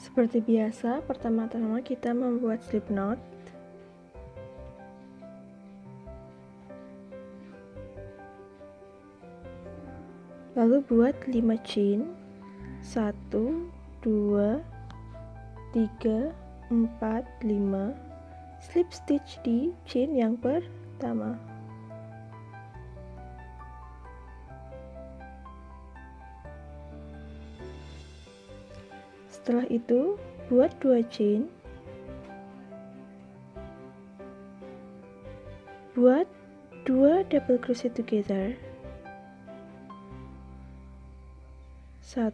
Seperti biasa, pertama-tama kita membuat slip knot. Lalu buat 5 chain. 1, 2, 3, 4, 5. Slip stitch di chain yang pertama. Setelah itu, buat 2 chain. Buat 2 double crochet together. 1,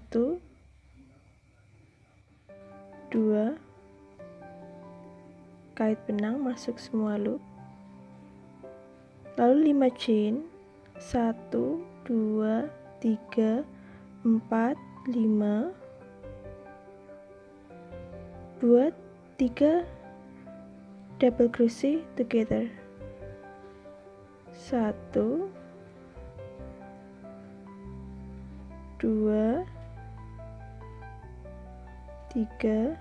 2, kait benang masuk semua loop. Lalu 5 chain. 1, 2, 3, 4, 5. Buat 3 double crochet together. 1, 2, 3.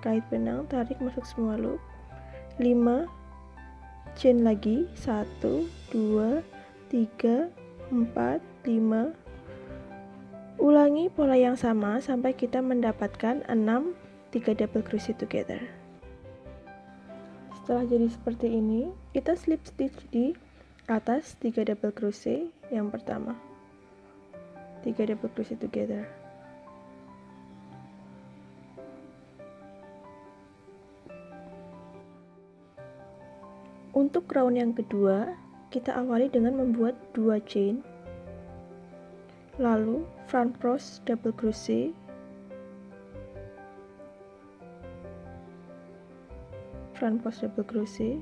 Kait benang, tarik masuk semua loop. 5 chain lagi. 1, 2, 3, 4, 5. Ulangi pola yang sama sampai kita mendapatkan 6 3 double crochet together. Setelah jadi seperti ini, kita slip stitch di atas 3 double crochet yang pertama. 3 double crochet together. Untuk round yang kedua, kita awali dengan membuat 2 chain. Lalu front post double crochet, front post double crochet.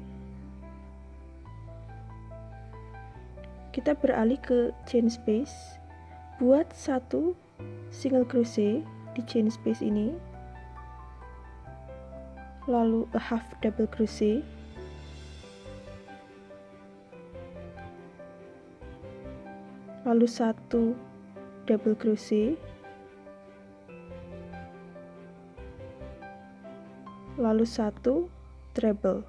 Kita beralih ke chain space, buat 1 single crochet di chain space ini, lalu a half double crochet, lalu 1 double crochet, lalu 1 treble.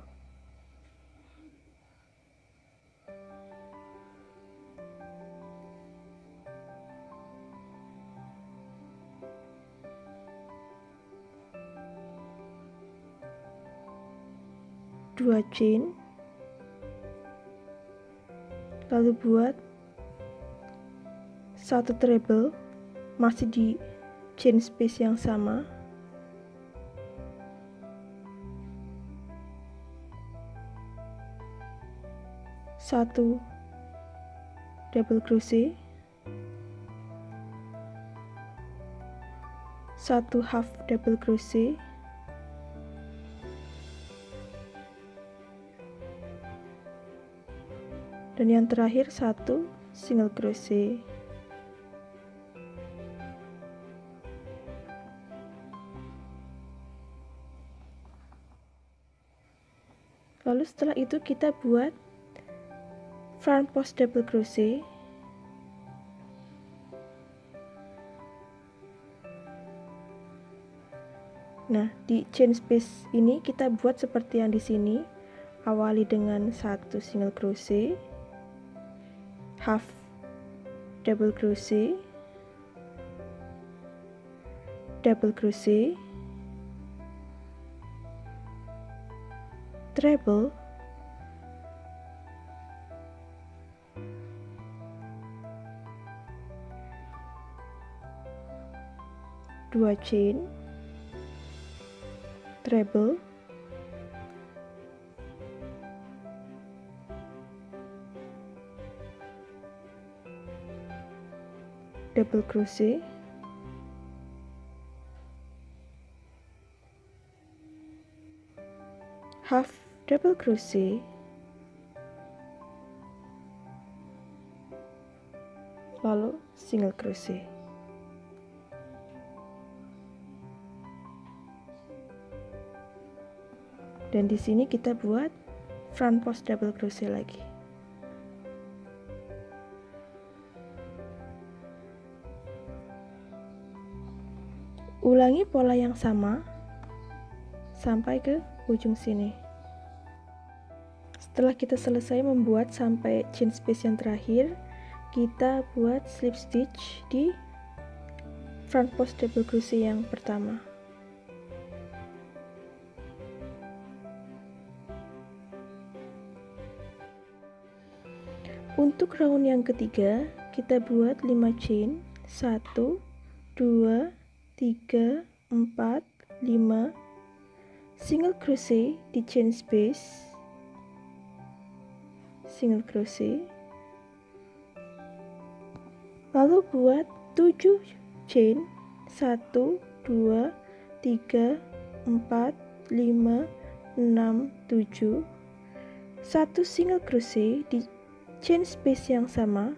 Dua chain, lalu buat 1 treble, masih di chain space yang sama. Satu double crochet, 1 half double crochet, dan yang terakhir 1 single crochet. Lalu setelah itu kita buat front post double crochet. Nah, di chain space ini kita buat seperti yang di sini. Awali dengan 1 single crochet, half double crochet, double crochet, treble, dua chain, treble, double crochet, half double crochet, lalu single crochet. Dan di sini kita buat front post double crochet lagi. Ulangi pola yang sama sampai ke ujung sini. Setelah kita selesai membuat sampai chain space yang terakhir, kita buat slip stitch di front post double crochet yang pertama. Untuk round yang ketiga, kita buat 5 chain, 1, 2, 3, 4, 5, single crochet di chain space, single crochet, lalu buat 7 chain, 1, 2, 3, 4, 5, 6, 7, 1 single crochet di chain space yang sama,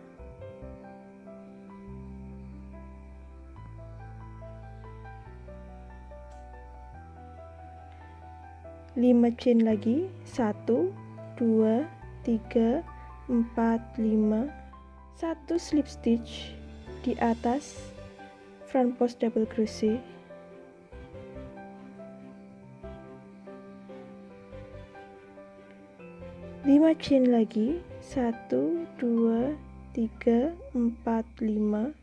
5 chain lagi, 1, 2, 3, 4, 5, 1 slip stitch di atas front post double crochet, 5 chain lagi, 1, 2, 3, 4, 5,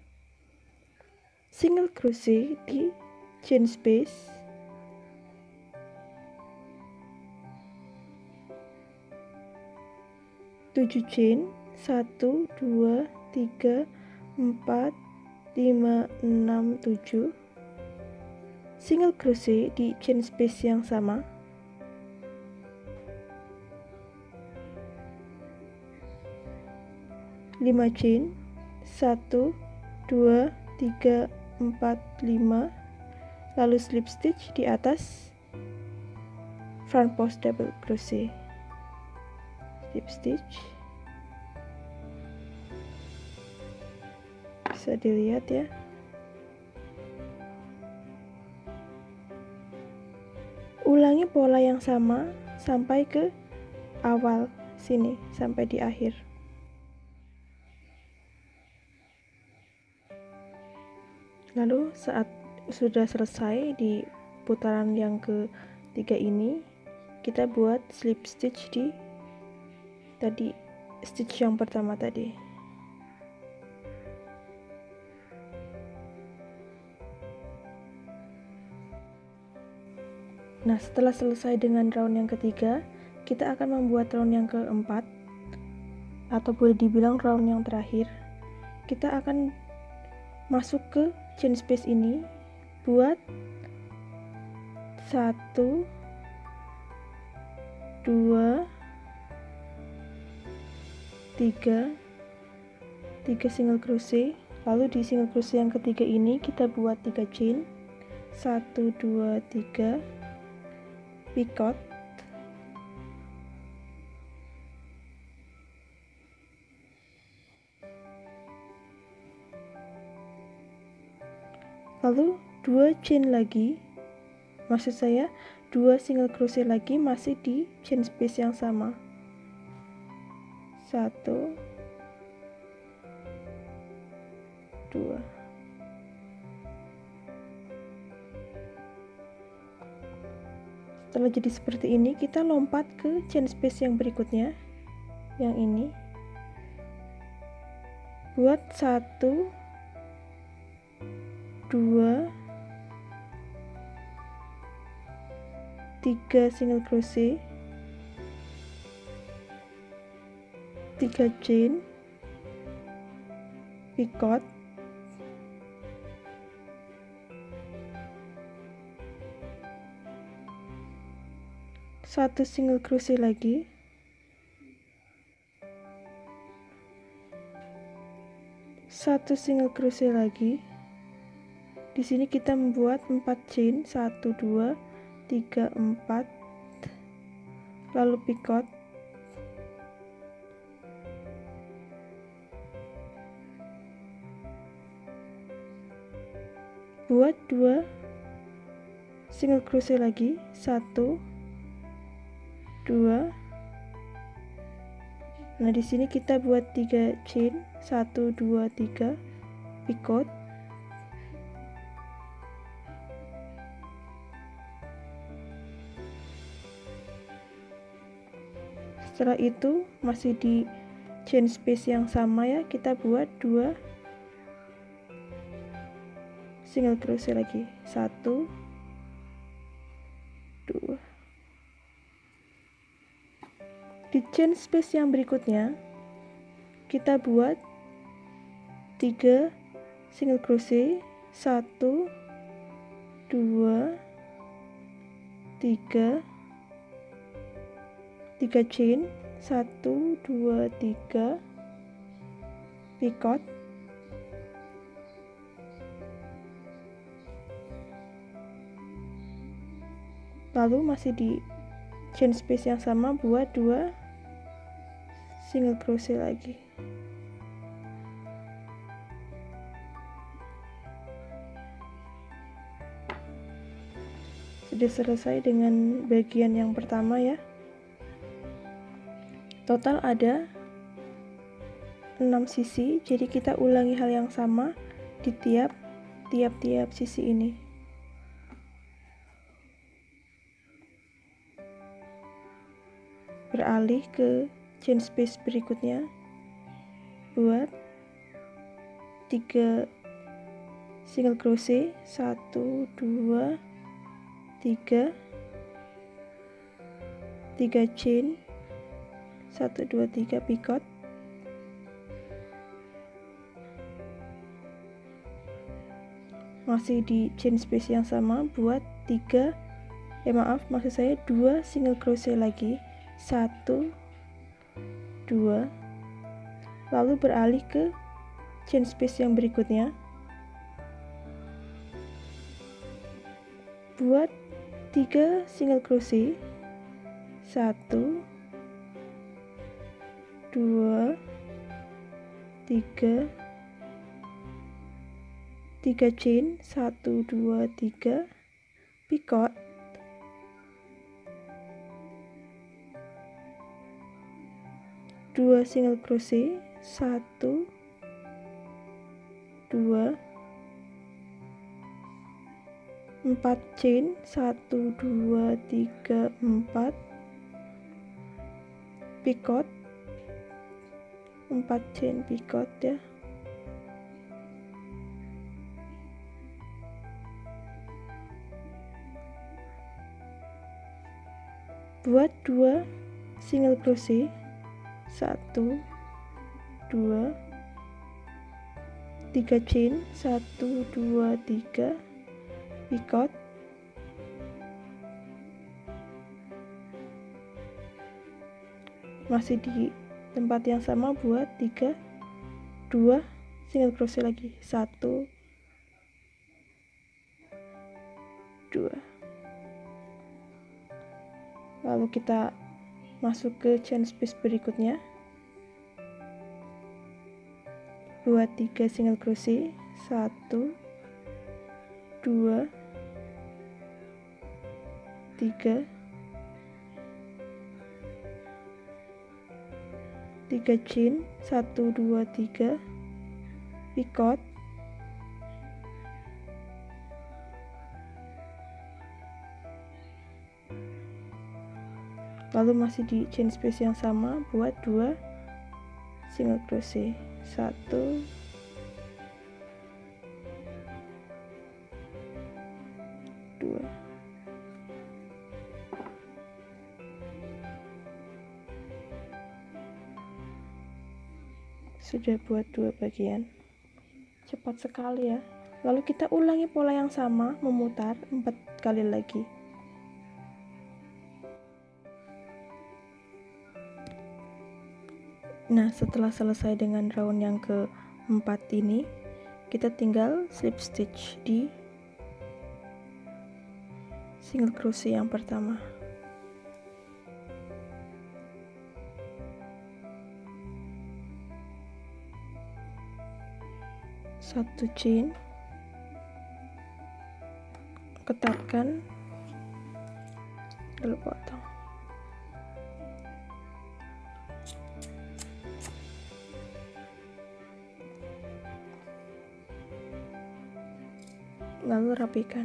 single crochet di chain space, 7 chain, 1, 2, 3, 4, 5, 6, 7, single crochet di chain space yang sama, 5 chain, 1, 2, 3, 4, 5, lalu slip stitch di atas front post double crochet, slip stitch, bisa dilihat ya. Ulangi pola yang sama sampai ke awal sini, sampai di akhir. Lalu saat sudah selesai di putaran yang ketiga ini, kita buat slip stitch di tadi stitch yang pertama tadi. Nah, setelah selesai dengan round yang ketiga, kita akan membuat round yang keempat, atau boleh dibilang round yang terakhir. Kita akan masuk ke chain space ini, buat 1, 2, 3 single crochet, lalu di single crochet yang ketiga ini kita buat 3 chain, 1, 2, 3, picot, lalu 2 chain lagi, maksud saya 2 single crochet lagi masih di chain space yang sama, 1, 2. Setelah jadi seperti ini, kita lompat ke chain space yang berikutnya, yang ini, buat 1, 2, 3 single crochet, 3 chain, picot, 1 single crochet lagi, 1 single crochet lagi. Di sini kita membuat 4 chain, 1, 2, 3, 4, lalu picot, buat 2 single crochet lagi, 1, 2. Nah, di sini kita buat 3 chain, 1, 2, 3, picot, Setelah itu masih di chain space yang sama ya, kita buat 2 single crochet lagi, 1 2. Di chain space yang berikutnya kita buat 3 single crochet, 1 2 3 chain, 1 2 3 picot, lalu masih di chain space yang sama buat 2 single crochet lagi. Sudah selesai dengan bagian yang pertama ya. Total ada 6 sisi, jadi kita ulangi hal yang sama di tiap-tiap sisi ini. Beralih ke chain space berikutnya, buat 3 single crochet, 1 2 3 chain, 1 2 3 picot, masih di chain space yang sama buat 2 single crochet lagi, 1 2, lalu beralih ke chain space yang berikutnya, buat 3 single crochet, 1 2 3 chain, 1 2 3 picot, dua single crochet, 1 2 4 chain, 1 2 3 4 picot, 4 chain picot ya. Buat 2 single crochet, 1 2 3 chain, 1 2 3 picot, masih di tempat yang sama buat 2 single crochet lagi, 1 2, lalu kita masuk ke chain space berikutnya, buat 3 single crochet, 1 2 3 chain, 1 2 3 picot, lalu masih di chain space yang sama buat 2 single crochet, 1 2, sudah buat 2 bagian. Cepat sekali ya. Lalu kita ulangi pola yang sama, memutar 4 kali lagi. Nah, setelah selesai dengan round yang keempat ini, kita tinggal slip stitch di single crochet yang pertama. Satu chain, ketatkan, lalu potong. Lalu rapikan.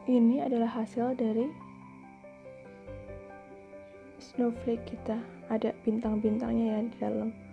Ini adalah hasil dari snowflake kita, ada bintang-bintangnya ya di dalam.